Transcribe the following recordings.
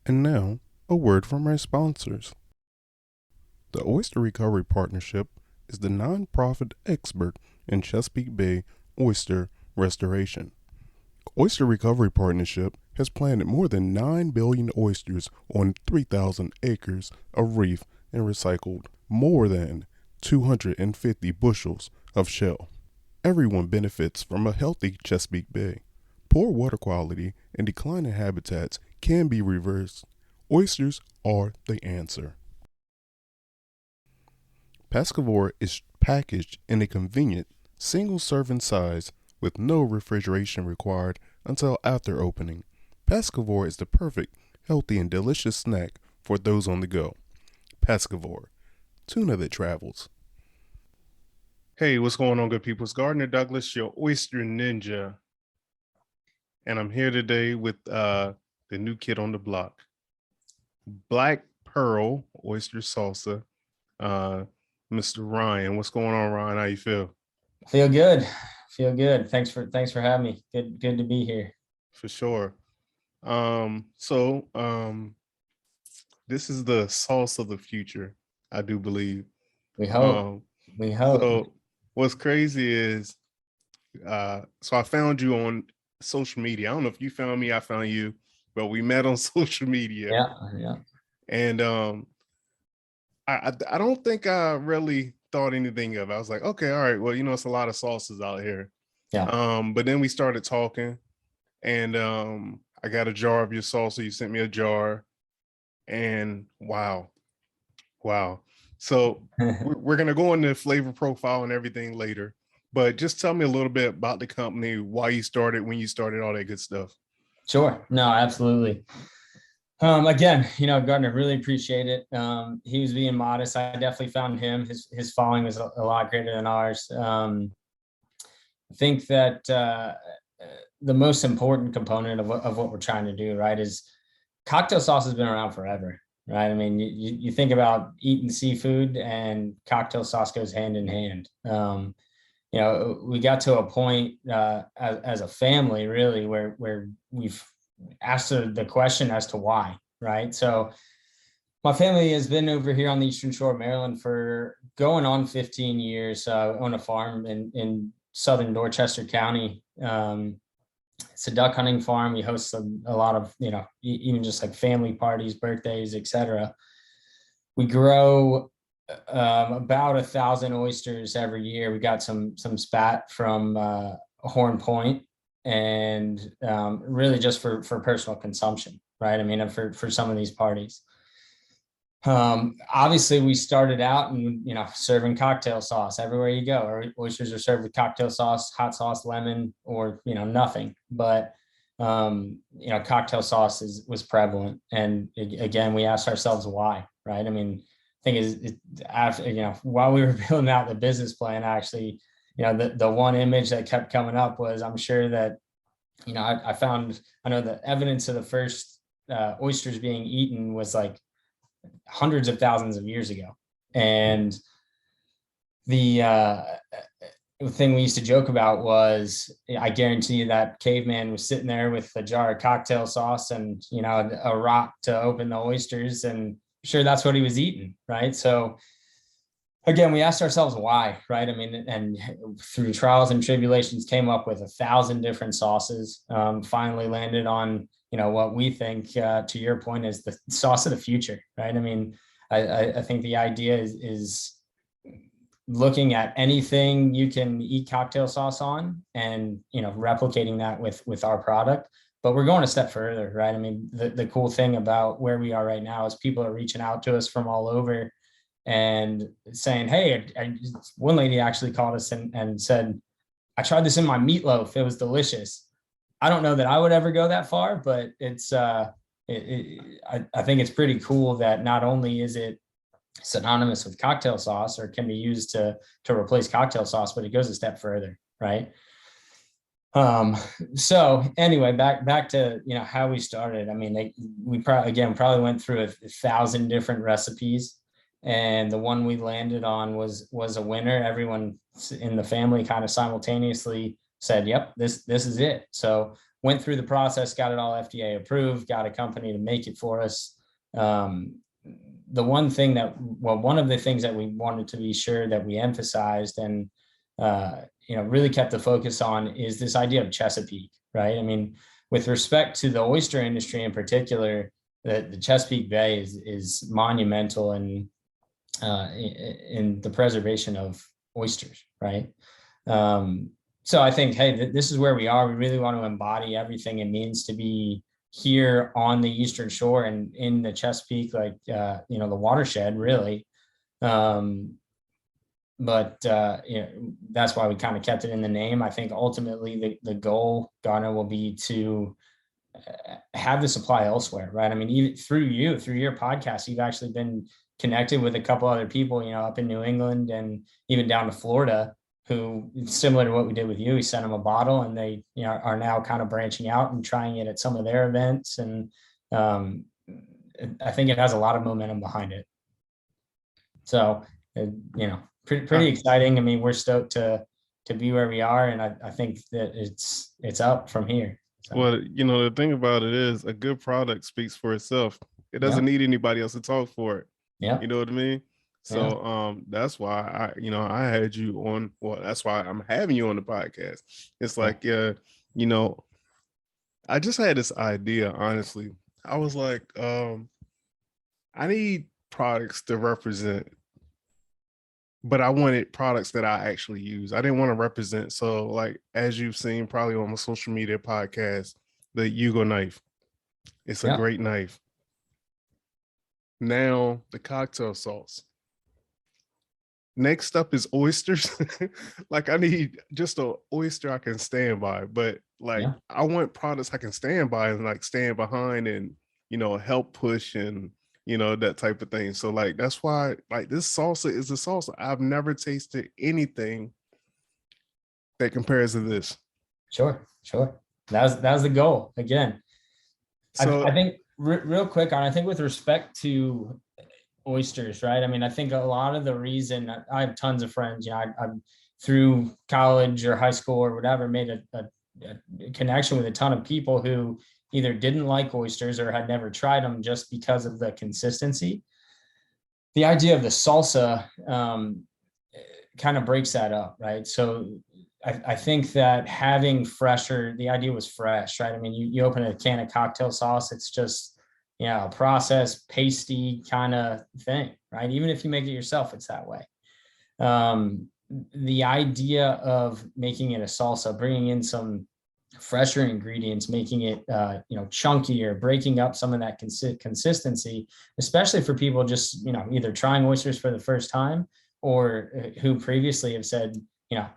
And now, a word from our sponsors. The Oyster Recovery Partnership is the nonprofit expert in Chesapeake Bay oyster restoration. Oyster Recovery Partnership has planted more than 9 billion oysters on 3,000 acres of reef and recycled more than 250 bushels of shell. Everyone benefits from a healthy Chesapeake Bay. Poor water quality and declining habitats can be reversed. Oysters are the answer. Pescavore is packaged in a convenient single serving size with no refrigeration required until after opening. Pescavore is the perfect, healthy, and delicious snack for those on the go. Pescavore, tuna that travels. Hey, what's going on, good people? It's Gardner Douglas, your oyster ninja. And I'm here today with the new kid on the block, Black Pearl Oyster Salsa. Mr. Ryan. What's going on, Ryan? How you feel? Feel good. Feel good. Thanks for having me. Good to be here. For sure. This is the sauce of the future, I do believe. We hope. Um, We hope. so what's crazy is so I found you on social media. I don't know if you found me, I found you, but we met on social media. Yeah. And I don't think I really thought anything of it. I was like, okay, all right, well, it's a lot of sauces out here. Yeah. But then we started talking, and I got a jar of your salsa. You sent me a jar, and wow. So we're gonna go into flavor profile and everything later, but just tell me a little bit about the company, why you started, when you started, all that good stuff. Sure. No, absolutely. Again, Gardner, really appreciate it. He was being modest. I definitely found him. His following was a lot greater than ours. I think that the most important component of what we're trying to do, right, is cocktail sauce has been around forever, right? I mean, you think about eating seafood and cocktail sauce goes hand in hand. We got to a point as a family, really, where we've asked the question as to why, right? So my family has been over here on the Eastern Shore of Maryland for going on 15 years. On a farm in southern Dorchester County. It's a duck hunting farm. We host a lot of, even just like family parties, birthdays, etc. We grow about 1,000 oysters every year. We got some spat from Horn Point, and really just for personal consumption, right? I mean, for some of these parties. Obviously we started out and, serving cocktail sauce everywhere you go. Our oysters are served with cocktail sauce, hot sauce, lemon, or, nothing. But, cocktail sauce was prevalent. And again, we asked ourselves why, right? I mean, I think is after, while we were building out the business plan, actually, the one image that kept coming up was, I'm sure that, I know the evidence of the first oysters being eaten was like hundreds of thousands of years ago. And the thing we used to joke about was, I guarantee you that caveman was sitting there with a jar of cocktail sauce and, a rock to open the oysters, and sure that's what he was eating, right? So again, we asked ourselves why, right? I mean, and through trials and tribulations came up with 1,000 different sauces, finally landed on, what we think, to your point, is the sauce of the future, right? I mean, I think the idea is looking at anything you can eat cocktail sauce on and, replicating that with our product. But we're going a step further, right? I mean, the cool thing about where we are right now is people are reaching out to us from all over and saying, hey, one lady actually called us and said, I tried this in my meatloaf. It was delicious. I don't know that I would ever go that far, but it's I think it's pretty cool that not only is it synonymous with cocktail sauce or can be used to replace cocktail sauce, but it goes a step further, right? So anyway, back to, how we started. I mean, we probably went through 1,000 different recipes, and the one we landed on was a winner. Everyone in the family kind of simultaneously said, yep, this is it. So went through the process, got it all FDA approved, got a company to make it for us. The one thing one of the things that we wanted to be sure that we emphasized and, really kept the focus on is this idea of Chesapeake, right? I mean, with respect to the oyster industry in particular, the Chesapeake Bay is monumental in the preservation of oysters, right? So I think, hey, this is where we are. We really want to embody everything it means to be here on the Eastern Shore and in the Chesapeake, like, the watershed, really. But that's why we kind of kept it in the name. I think ultimately the goal, Garner, will be to have the supply elsewhere, right? I mean, even through your podcast, you've actually been connected with a couple other people, up in New England and even down to Florida, who, similar to what we did with you, we sent them a bottle and they, are now kind of branching out and trying it at some of their events. And I think it has a lot of momentum behind it. So, pretty exciting. I mean, we're stoked to be where we are. And I think that it's up from here. So. Well, the thing about it is a good product speaks for itself. It doesn't need anybody else to talk for it. Yeah. You know what I mean? So that's why I had you on. Well, that's why I'm having you on the podcast. It's like, I just had this idea, honestly. I was like, I need products to represent, but I wanted products that I actually use. I didn't want to represent. So, like, as you've seen probably on my social media podcast, the Yugo knife. It's a great knife. Now, the cocktail sauce. Next up is oysters. Like, I need just an oyster I can stand by. But, like, I want products I can stand by and, like, stand behind and, help push and, that type of thing. So, like, that's why, like, this salsa is a salsa. I've never tasted anything that compares to this. Sure. That was the goal. Again, so I think real quick I think with respect to oysters, right? I mean, I think a lot of the reason I have tons of friends, I'm through college or high school or whatever, made a connection with a ton of people who either didn't like oysters or had never tried them just because of the consistency. The idea of the salsa kind of breaks that up, right? So I think that having the idea was fresh, right? I mean, you open a can of cocktail sauce, it's just, a processed, pasty kind of thing, right? Even if you make it yourself, it's that way. The idea of making it a salsa, bringing in some fresher ingredients, making it chunkier, breaking up some of that consistency, especially for people just either trying oysters for the first time or who previously have said,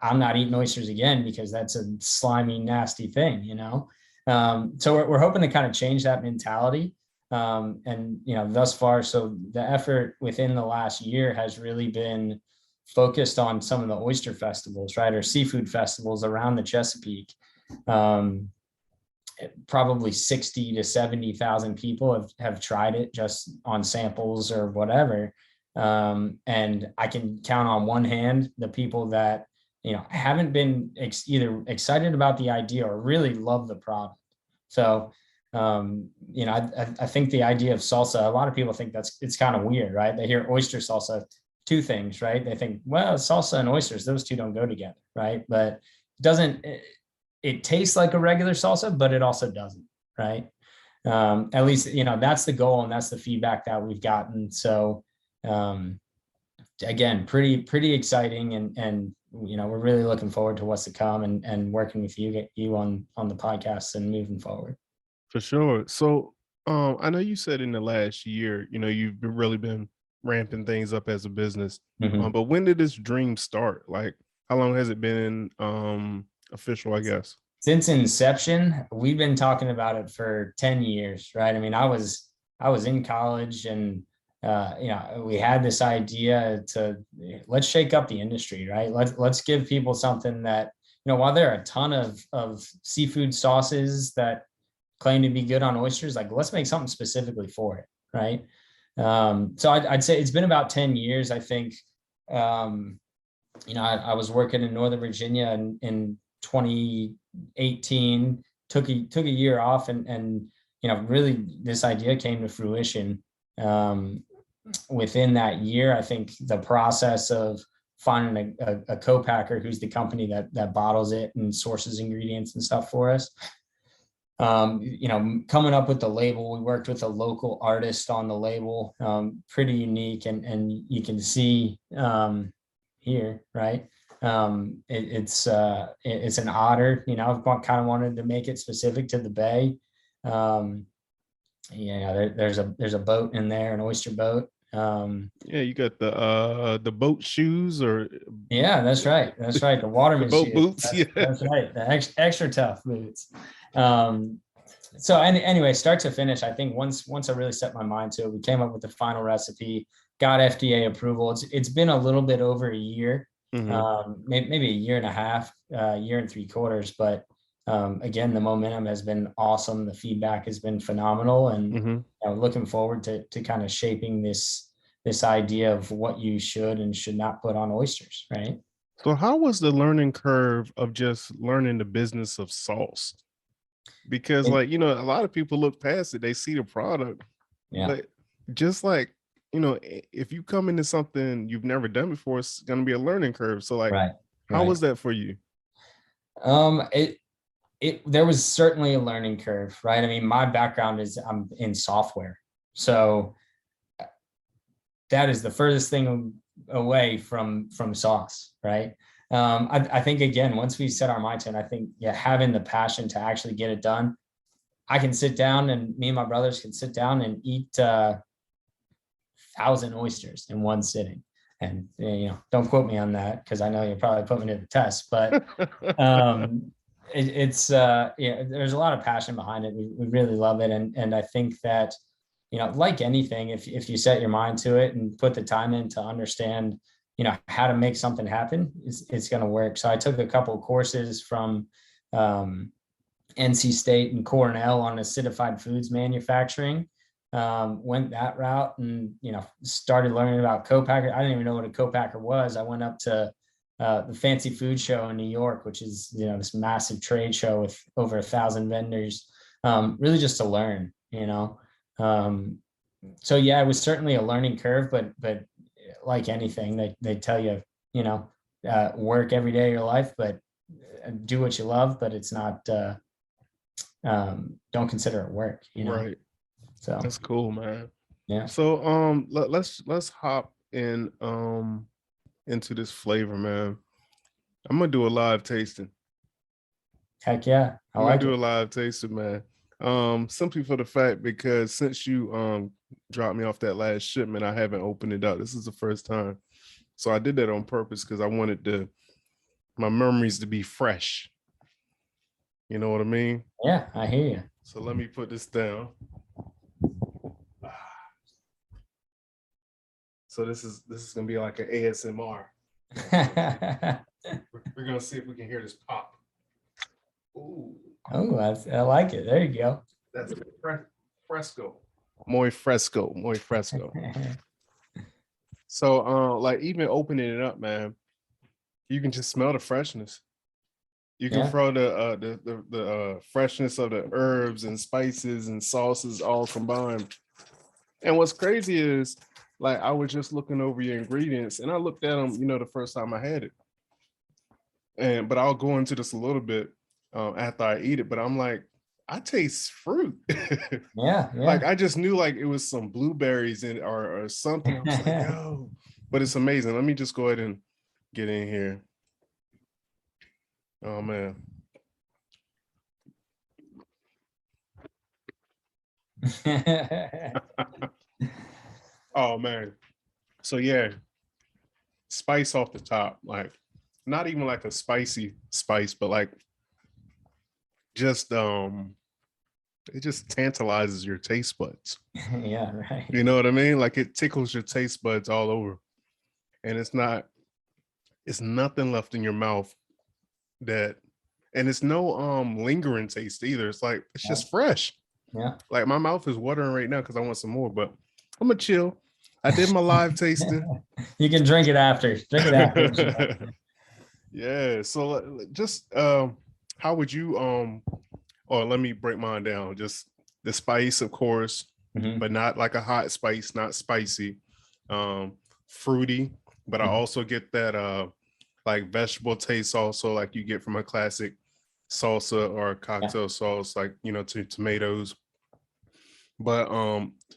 I'm not eating oysters again because that's a slimy, nasty thing, so we're hoping to kind of change that mentality. And thus far, so the effort within the last year has really been focused on some of the oyster festivals, right, or seafood festivals around the Chesapeake. Probably 60 to 70,000 people have tried it just on samples or whatever. And I can count on one hand the people that haven't been either excited about the idea or really love the product. So I think the idea of salsa, a lot of people think it's kind of weird, right? They hear oyster salsa, two things, right? They think, well, salsa and oysters, those two don't go together, right? But it tastes like a regular salsa, but it also doesn't, right? At least, that's the goal and that's the feedback that we've gotten. So again, pretty exciting and we're really looking forward to what's to come and working with you on the podcast and moving forward. For sure. So I know you said in the last year, you've really been ramping things up as a business. Mm-hmm. But when did this dream start? Like, how long has it been official, I guess? Since inception, we've been talking about it for 10 years, right? I mean, I was in college and we had this idea to let's shake up the industry, right? Let's give people something that, while there are a ton of seafood sauces that claim to be good on oysters, like let's make something specifically for it, right? So I'd say it's been about 10 years. I think, I was working in Northern Virginia in 2018, took a year off, and really this idea came to fruition within that year. I think the process of finding a co-packer who's the company that bottles it and sources ingredients and stuff for us. Coming up with the label, we worked with a local artist on the label, pretty unique, and you can see here, right? It's an otter. I've kind of wanted to make it specific to the bay. There's a boat in there, an oyster boat. Yeah, you got the boat shoes, or yeah, that's right. The waterman the boat shoes. boots. That's right. The extra tough boots. So anyway, start to finish, I think once I really set my mind to it, we came up with the final recipe, got FDA approval. It's been a little bit over a year, maybe a year and a half, year and 3/4. But again, the momentum has been awesome. The feedback has been phenomenal, and looking forward to kind of shaping this idea of what you should and should not put on oysters, right? So how was the learning curve of just learning the business of sauce? Because a lot of people look past it, they see the product, but just like, if you come into something you've never done before, it's going to be a learning curve. So how was that for you? There was certainly a learning curve, right? I mean, my background is I'm in software. So that is the furthest thing away from sauce, right? I think, again, once we set our mind to it, I think having the passion to actually get it done. I can sit down, and me and my brothers can sit down and eat 1,000 oysters in one sitting. And don't quote me on that, because I know you'll probably put me to the test. But there's a lot of passion behind it. We really love it, and I think that like anything, if you set your mind to it and put the time in to understand how to make something happen, it's going to work. So I took a couple of courses from NC State and Cornell on acidified foods manufacturing. Went that route, and started learning about co-packer. I didn't even know what a co-packer was. I went up to the Fancy Food Show in New York, which is this massive trade show with over 1,000 vendors, really just to learn. So it was certainly a learning curve, but like anything, they tell you, work every day of your life, but do what you love. But it's not, don't consider it work, Right. So that's cool, man. Yeah. So let's hop in into this flavor, man. I'm gonna do a live tasting. Heck yeah. I'm gonna do a live tasting, man. Simply for the fact, because since you dropped me off that last shipment, I haven't opened it up. This is the first time. So I did that on purpose because I wanted my memories to be fresh. You know what I mean? Yeah, I hear you. So let me put this down. So this is gonna be like an ASMR. We're gonna see if we can hear this pop. Ooh. Oh, I like it. There you go. That's fresco. Muy fresco. So even opening it up, man, you can just smell the freshness. You can throw the freshness of the herbs and spices and sauces all combined. And what's crazy is, I was just looking over your ingredients, and I looked at them, the first time I had it. But I'll go into this a little bit after I eat it. But I'm like, I taste fruit. Yeah. I just knew it was some blueberries in or something. I was like, yo, but it's amazing. Let me just go ahead and get in here. Oh man. Oh man. So spice off the top, not even a spicy spice, but just it just tantalizes your taste buds. Yeah, right. You know what I mean? It tickles your taste buds all over. And it's nothing left in your mouth and it's no lingering taste either. It's just fresh. Yeah. My mouth is watering right now because I want some more, but I'm gonna chill. I did my live tasting. You can drink it after. Yeah. So just how would you or let me break mine down. Just the spice, of course, Mhm. but not like a hot spice, not spicy. Fruity, but I Mhm. also get that like vegetable taste also, like you get from a classic salsa or a Yeah. cocktail sauce, like to tomatoes. But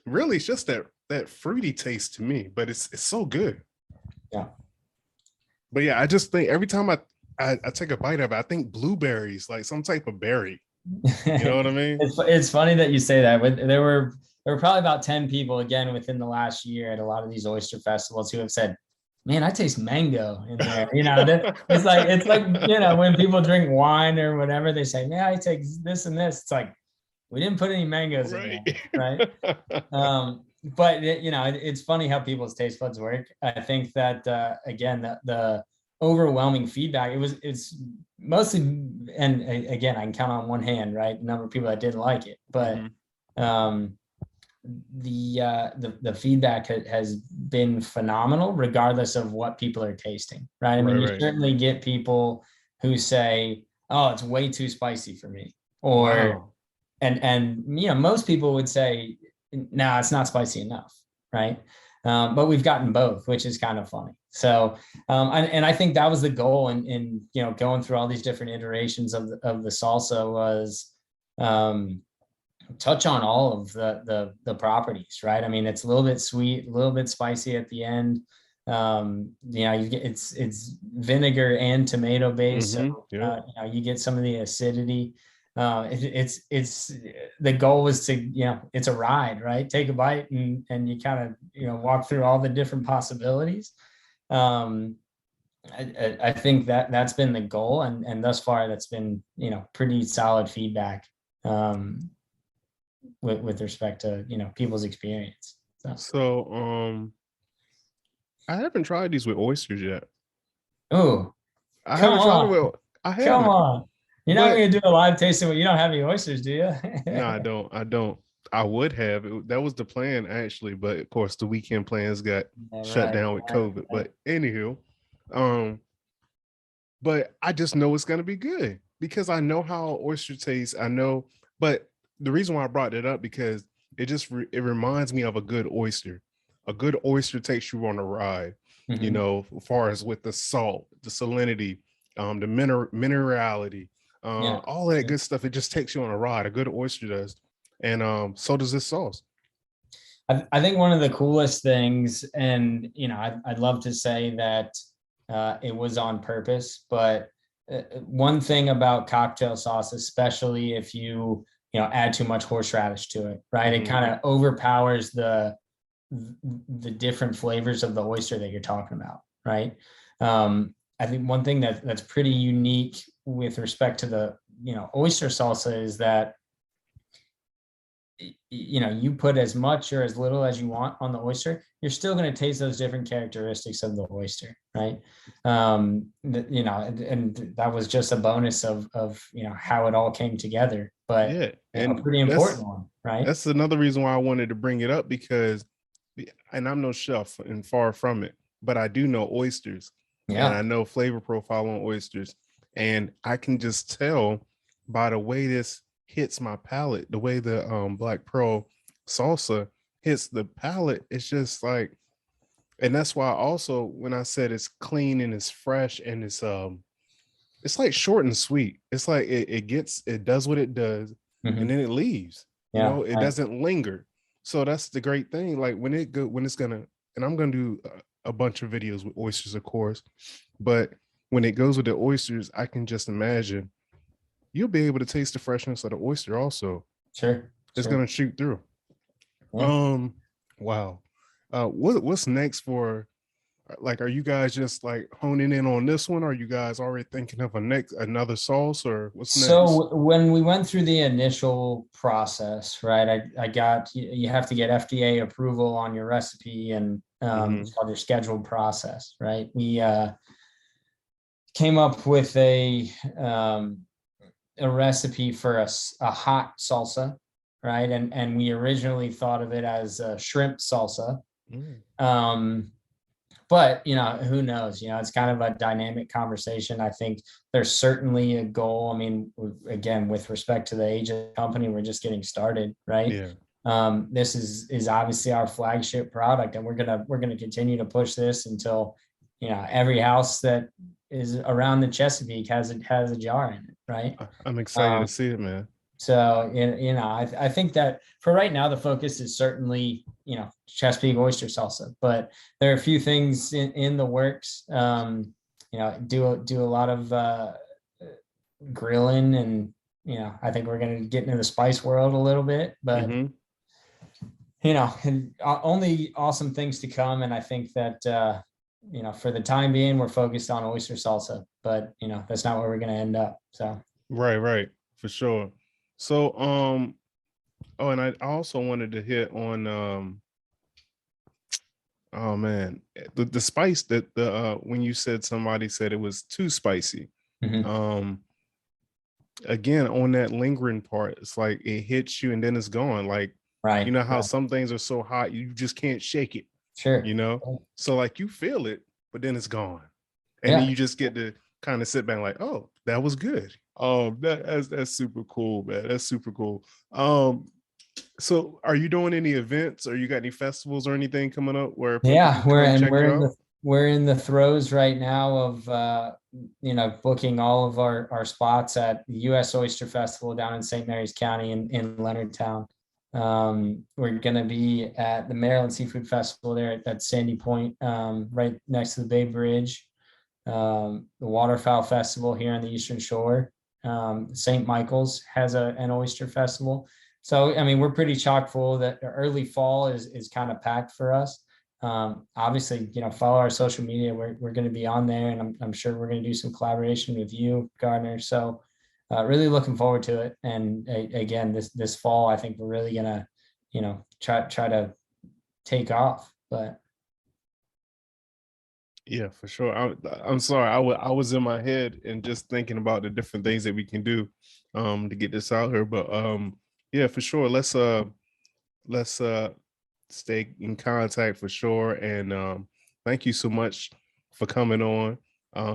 really it's just that fruity taste to me, but it's so good. Yeah. But yeah, I just think every time I take a bite of it, I think blueberries, like some type of berry. You know what I mean? It's funny that you say that. There were probably about 10 people again within the last year at a lot of these oyster festivals who have said, "Man, I taste mango in there." It's like when people drink wine or whatever, they say, "Man, I taste this and this." It's like we didn't put any mangoes in Right. there, right? But it's funny how people's taste buds work. I think that again, the overwhelming feedback, it's mostly, and again, I can count on one hand, right, the number of people that didn't like it, but Mhm. um, the feedback has been phenomenal, regardless of what people are tasting, right? I mean, Right, you right. certainly get people who say, "Oh, it's way too spicy for me," or Wow. and most people would say, "No, it's not spicy enough," right? But we've gotten both, which is kind of funny. So, and I think that was the goal in going through all these different iterations of the salsa was touch on all of the properties, right? I mean, it's a little bit sweet, a little bit spicy at the end. You get it's vinegar and tomato based, so Yep. you get some of the acidity. It's the goal was to it's a ride, right? Take a bite and you kind of walk through all the different possibilities. Um, I think that's been the goal, and thus far that's been pretty solid feedback. Um, with respect to people's experience. So, So I haven't tried these with oysters yet. oh, I come haven't tried it on, with I come haven't. on! You're not But going to do a live tasting when you don't have any oysters, do you? no, I don't. I don't. I would have. That was the plan actually, but of course the weekend plans got Yeah, shut right, down with right, COVID. right. But anywho, um, but I just know it's gonna be good because I know how oyster tastes. I know, but the reason why I brought it up because it reminds me of a good oyster. A good oyster takes you on a ride. Mhm. As far as with the salt, the salinity, the minerality, Yeah, all that good stuff. It just takes you on a ride. A good oyster does, and so does this sauce. I think one of the coolest things, and I'd love to say that it was on purpose, but one thing about cocktail sauce, especially if you add too much horseradish to it, right? It Mhm. kind of overpowers the different flavors of the oyster that you're talking about, right? I think one thing that's pretty unique with respect to the oyster salsa is that you put as much or as little as you want on the oyster, you're still going to taste those different characteristics of the oyster, right? And that was just a bonus of how it all came together, but Yeah, a and pretty important one, right? that's another reason why I wanted to bring it up because, and I'm no chef and far from it, but I do know oysters and I Yeah. know flavor profile on oysters. And I can just tell by the way this hits my palate, the way the Black Pearl salsa hits the palate, it's just like, and that's why also when I said it's clean and it's fresh and it's like short and sweet. It's like it does what it does and Mhm. then it leaves. Yeah. It Right. doesn't linger. So that's the great thing. Like when it's gonna, and I'm gonna do a bunch of videos with oysters, of course, but when it goes with the oysters, I can just imagine you'll be able to taste the freshness of the oyster. Also, Sure. it's Sure. gonna shoot through. Yeah. Um, wow. What's next for? Like, are you guys just like honing in on this one? Are you guys already thinking of another sauce, or what's next? So when we went through the initial process, right, I got you have to get FDA approval on your recipe, and Mm-hmm. it's called your scheduled process, right? We came up with a recipe for a hot salsa, right? And we originally thought of it as a shrimp salsa. Mm. Um, but who knows? It's kind of a dynamic conversation. I think there's certainly a goal. I mean, again, with respect to the age of the company, we're just getting started, right? Yeah. This is obviously our flagship product, and we're gonna continue to push this until every house that is around the Chesapeake has a jar in it, right? I'm excited to Um, see it, man. so I think that for right now the focus is certainly Chesapeake oyster salsa, but there are a few things in the works. Do a lot of grilling, and I think we're going to get into the spice world a little bit, but Mm-hmm. and only awesome things to come. And I think that for the time being we're focused on oyster salsa, but that's not where we're going to end up. So Right, for sure. So, oh, and I also wanted to hit on, oh man, the spice that when you said somebody said it was too spicy. mhm. Um, again, on that lingering part, it's like it hits you and then it's gone. Like, you Right, know how right. some things are so hot you just can't shake it, Sure. you know? So like you feel it, but then it's gone. And then Yeah. you just get to kind of sit back like, oh, that was good. That's super cool, man. That's super cool. So are you doing any events, or you got any festivals or anything coming up where people Yeah, can come check you out? we're in the throes right now of booking all of our spots at the US Oyster Festival down in St. Mary's County in Leonardtown. We're gonna be at the Maryland Seafood Festival there at Sandy Point, right next to the Bay Bridge. The Waterfowl Festival here on the Eastern Shore. St. Michael's has an oyster festival. So, I mean, we're pretty chock full. That early fall is kind of packed for us. Obviously, follow our social media. We're going to be on there, and I'm sure we're going to do some collaboration with you, Gardner. So, really looking forward to it. And again, this fall, I think we're really gonna, try to take off. But Yeah, for sure. I'm sorry. I was in my head and just thinking about the different things that we can do to get this out here. But yeah, for sure. Let's stay in contact for sure. And thank you so much for coming on.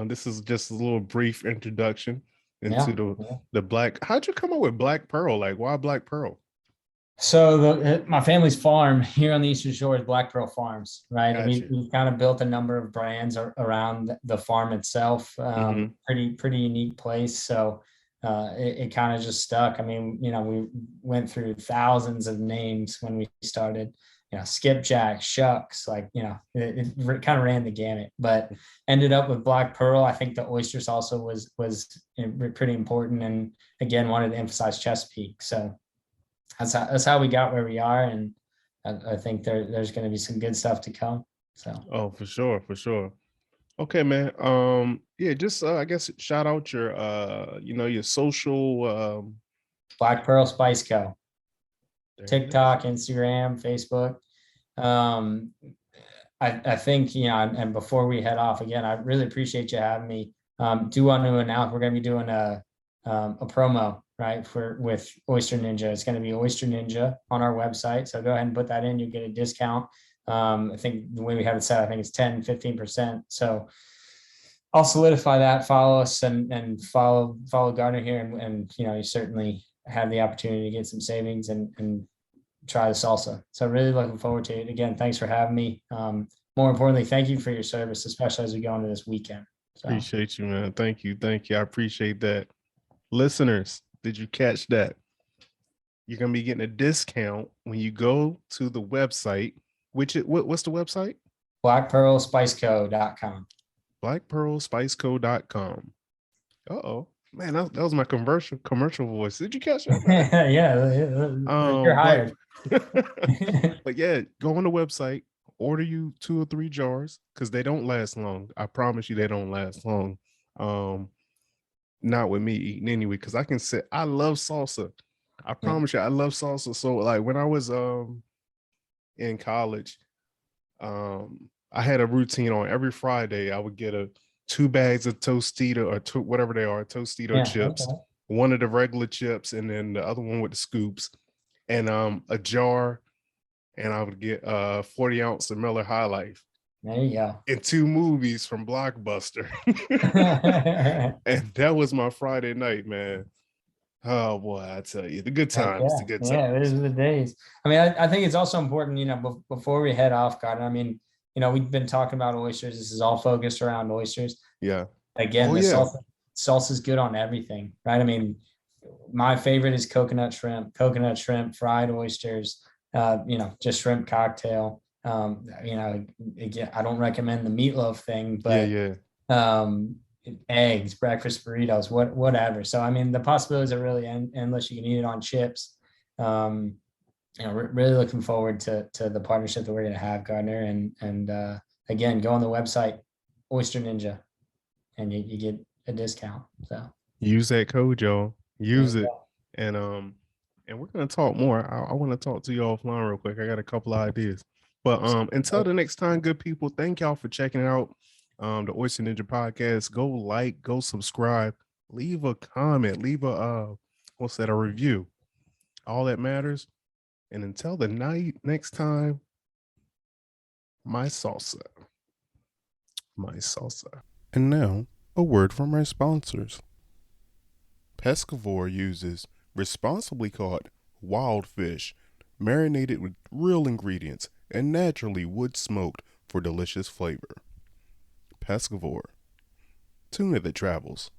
This is just a little brief introduction into yeah. the black. How'd you come up with Black Pearl? Like, why Black Pearl? So my family's farm here on the Eastern Shore is Black Pearl Farms, right? Gotcha. We've kind of built a number of brands around the farm itself. Mm-hmm. Pretty unique place. So it kind of just stuck. I mean, we went through thousands of names when we started. Skipjack, Shucks, like it kind of ran the gamut, but ended up with Black Pearl. I think the oysters also was pretty important, and again wanted to emphasize Chesapeake. So that's how we got where we are, and I think there's going to be some good stuff to come. So Oh, for sure, for sure. Okay, man. Yeah, just I guess shout out your your social Black Pearl Spice Co. there it is. TikTok, Instagram, Facebook. Um, I think and before we head off again, I really appreciate you having me. Do want to announce we're going to be doing a promo, right, with Oyster Ninja. It's going to be Oyster Ninja on our website. So go ahead and put that in. You'll get a discount. I think the way we have it set, I think it's 10-15%. So I'll solidify that. Follow us and follow Gardner here, and you certainly have the opportunity to get some savings and try the salsa. So really looking forward to it. Again, thanks for having me. More importantly, thank you for your service, especially as we go into this weekend. So Appreciate you, man. Thank you. Thank you. I appreciate that. Listeners, did you catch that? You're gonna be getting a discount when you go to the website, what's the website? blackpearlspiceco.com. Blackpearlspiceco.com. Uh-oh. Man, that was my commercial voice. Did you catch that, man? Yeah, you're Black hired. but yeah, go on the website, order you 2 or 3 jars because they don't last long. I promise you they don't last long. Not with me eating anyway, because I love salsa. I Yeah. promise you, I love salsa. So like when I was in college, I had a routine on every Friday. I would get 2 bags of Tostito or whatever they are, Tostito Yeah. chips, Okay. one of the regular chips, and then the other one with the scoops, and a jar, and I would get 40 ounce of Miller High Life. There you go. and 2 movies from Blockbuster. And that was my Friday night, man. Oh boy, I tell you, the good Heck times, yeah, the good yeah, times. those are the days. I mean, I think it's also important, before we head off, God. I mean, we've been talking about oysters. This is all focused around oysters. Yeah. Again, Oh the yeah. salsa is good on everything, right? I mean, my favorite is coconut shrimp, fried oysters, just shrimp cocktail. Again, I don't recommend the meatloaf thing, Yeah, but yeah. um, eggs, breakfast burritos, whatever. So I mean, the possibilities are really endless. You can eat it on chips. Um, really looking forward to the partnership that we're going to have, Gardner, and again, go on the website, Oyster Ninja, and you get a discount. So Use that code, y'all. there Use you it. go. And we're gonna talk more. I want to talk to you offline real quick. I got a couple of ideas. But until the next time, good people, thank y'all for checking out the Oyster Ninja podcast. Go like, go subscribe, leave a comment, leave a what's that, a review. All that matters. And until the night next time, my salsa. My salsa. And now, a word from our sponsors. Pescavore uses responsibly caught wild fish, marinated with real ingredients and naturally wood smoked for delicious flavor. Pescavore, tuna that travels.